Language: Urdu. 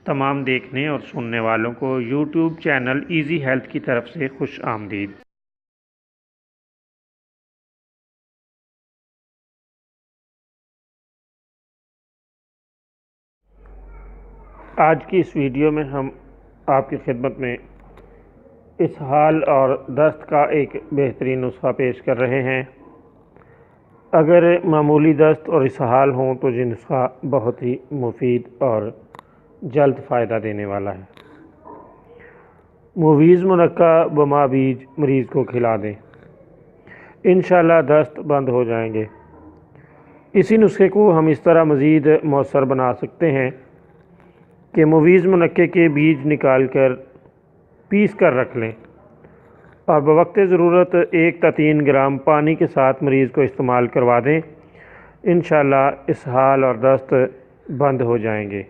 تمام دیکھنے اور سننے والوں کو یوٹیوب چینل ایزی ہیلتھ کی طرف سے خوش آمدید۔ آج کی اس ویڈیو میں ہم آپ کی خدمت میں اسہال اور دست کا ایک بہترین نسخہ پیش کر رہے ہیں۔ اگر معمولی دست اور اسہال ہوں تو یہ نسخہ بہت ہی مفید اور جلد فائدہ دینے والا ہے۔ مویز منقع بما بیج مریض کو کھلا دیں، انشاءاللہ دست بند ہو جائیں گے۔ اسی نسخے کو ہم اس طرح مزید مؤثر بنا سکتے ہیں کہ مویز منقع کے بیج نکال کر پیس کر رکھ لیں اور بوقت ضرورت 1 تا 3 گرام پانی کے ساتھ مریض کو استعمال کروا دیں، انشاءاللہ اسہال اور دست بند ہو جائیں گے۔